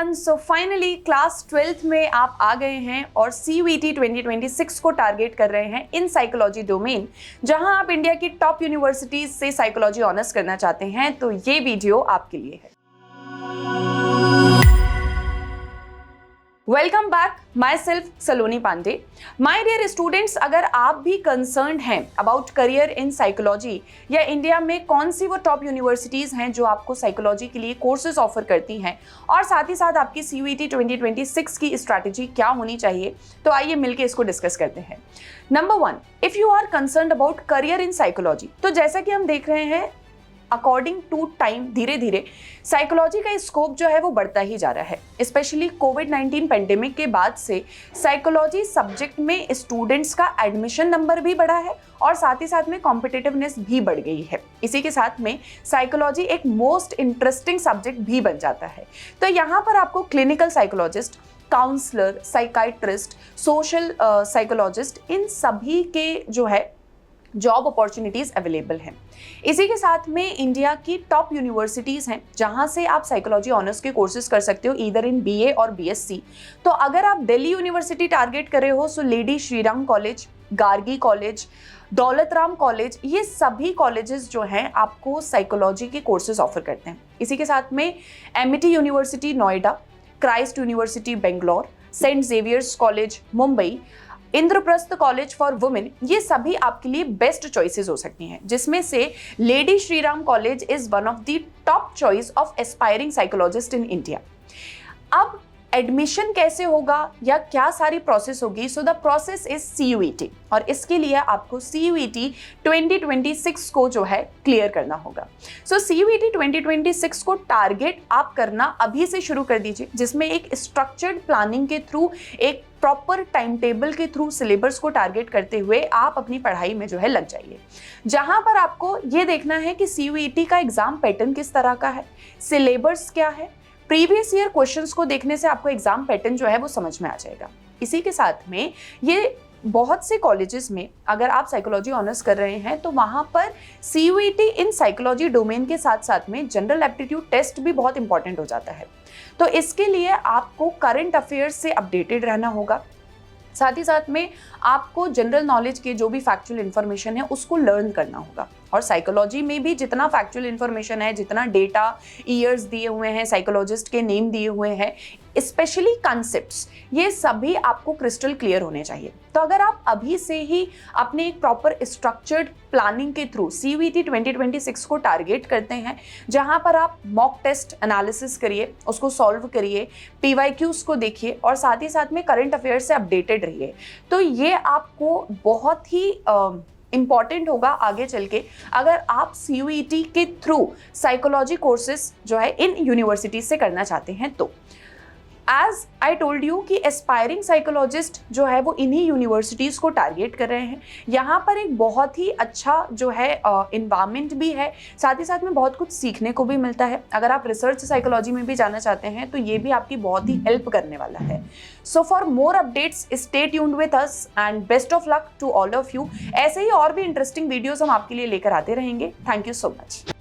Everyone, so finally class 12th में आप आ गए हैं और CUET 2026 को टारगेट कर रहे हैं इन साइकोलॉजी डोमेन, जहां आप इंडिया की टॉप यूनिवर्सिटीज से साइकोलॉजी ऑनर्स करना चाहते हैं तो ये वीडियो आपके लिए है। Welcome back, my self Saloni Pandey. My dear students, अगर आप भी कंसर्न्ड हैं अबाउट करियर इन साइकोलॉजी या इंडिया में कौन सी वो टॉप यूनिवर्सिटीज़ हैं जो आपको साइकोलॉजी के लिए कोर्सेज ऑफर करती हैं और साथ ही साथ आपकी CUET 2026 की स्ट्रैटेजी क्या होनी चाहिए, तो आइए मिलकर इसको डिस्कस करते हैं। Number 1, if you are concerned about career in psychology, तो जैसा कि हम देख रहे हैं अकॉर्डिंग टू टाइम धीरे धीरे साइकोलॉजी का स्कोप जो है वो बढ़ता ही जा रहा है। स्पेशली कोविड-19 पेंडेमिक के बाद से साइकोलॉजी सब्जेक्ट में स्टूडेंट्स का एडमिशन नंबर भी बढ़ा है और साथ ही साथ में कॉम्पिटिटिवनेस भी बढ़ गई है। इसी के साथ में साइकोलॉजी एक मोस्ट इंटरेस्टिंग सब्जेक्ट भी बन जाता है। तो यहाँ पर आपको clinical psychologist, counsellor, psychiatrist, social psychologist, इन सभी के जो है जॉब अपॉर्चुनिटीज़ अवेलेबल हैं। इसी के साथ में इंडिया की टॉप यूनिवर्सिटीज़ हैं जहां से आप साइकोलॉजी ऑनर्स के कोर्सेज कर सकते हो, ईदर इन BA और BSc। तो अगर आप दिल्ली यूनिवर्सिटी टारगेट कर रहे हो so Lady Shri Ram College, Gargi College, Daulat Ram college, ये सभी कॉलेजेस जो हैं आपको साइकोलॉजी के कोर्सेज ऑफर करते हैं। इसी के साथ में MIT University Noida, Christ University Bangalore, Saint Xavier's College Mumbai, Indraprastha College for Women, ये सभी आपके लिए बेस्ट चॉइसेस हो सकती हैं, जिसमें से lady Shri Ram college is one of the top choice of aspiring psychologist in India. अब एडमिशन कैसे होगा या क्या सारी प्रोसेस होगी? So the process is CUET और इसके लिए आपको CUET 2026 को जो है क्लियर करना होगा। सो CUET 2026 को टारगेट आप करना अभी से शुरू कर दीजिए, जिसमें एक स्ट्रक्चर्ड प्लानिंग के थ्रू, एक प्रॉपर टाइम टेबल के थ्रू सिलेबस को टारगेट करते हुए आप अपनी पढ़ाई में जो है लग जाइए। जहां पर आपको ये देखना है कि CUET का एग्जाम पैटर्न किस तरह का है, सिलेबस क्या है, प्रीवियस ईयर क्वेश्चंस को देखने से आपको एग्जाम पैटर्न जो है वो समझ में आ जाएगा। इसी के साथ में ये बहुत से कॉलेजेस में अगर आप साइकोलॉजी ऑनर्स कर रहे हैं तो वहाँ पर CUET इन साइकोलॉजी डोमेन के साथ साथ में जनरल एप्टीट्यूड टेस्ट भी बहुत इंपॉर्टेंट हो जाता है। तो इसके लिए आपको करंट अफेयर्स से अपडेटेड रहना होगा। साथ ही साथ में आपको जनरल नॉलेज के जो भी फैक्चुअल इन्फॉर्मेशन है उसको लर्न करना होगा। और साइकोलॉजी में भी जितना फैक्चुअल इन्फॉर्मेशन है, जितना डेटा, ईयर्स दिए हुए हैं, साइकोलॉजिस्ट के नेम दिए हुए हैं, स्पेशली कॉन्सेप्ट्स, ये सभी आपको क्रिस्टल क्लियर होने चाहिए। तो अगर आप अभी से ही अपने एक प्रॉपर स्ट्रक्चर्ड प्लानिंग के थ्रू CUET 2026 को टारगेट करते हैं, जहां पर आप मॉक टेस्ट एनालिसिस करिए, उसको सॉल्व करिए, PYQs को देखिए और साथ ही साथ में करंट अफेयर्स से अपडेटेड रहिए, तो ये आपको बहुत ही इम्पॉर्टेंट होगा आगे चल के अगर आप CUET के थ्रू साइकोलॉजी कोर्सेज जो है इन यूनिवर्सिटीज से करना चाहते हैं। तो एज आई टोल्ड यू कि एस्पायरिंग साइकोलॉजिस्ट जो है वो इन्हीं यूनिवर्सिटीज़ को टारगेट कर रहे हैं। यहाँ पर एक बहुत ही अच्छा जो है इन्वायरमेंट भी है, साथ ही साथ में बहुत कुछ सीखने को भी मिलता है। अगर आप रिसर्च साइकोलॉजी में भी जाना चाहते हैं तो ये भी आपकी बहुत ही हेल्प करने वाला है। So for more updates stay tuned with us and best of luck to all of you. ऐसे ही और भी इंटरेस्टिंग वीडियोज़ हम आपके लिए लेकर आते रहेंगे। Thank you so much.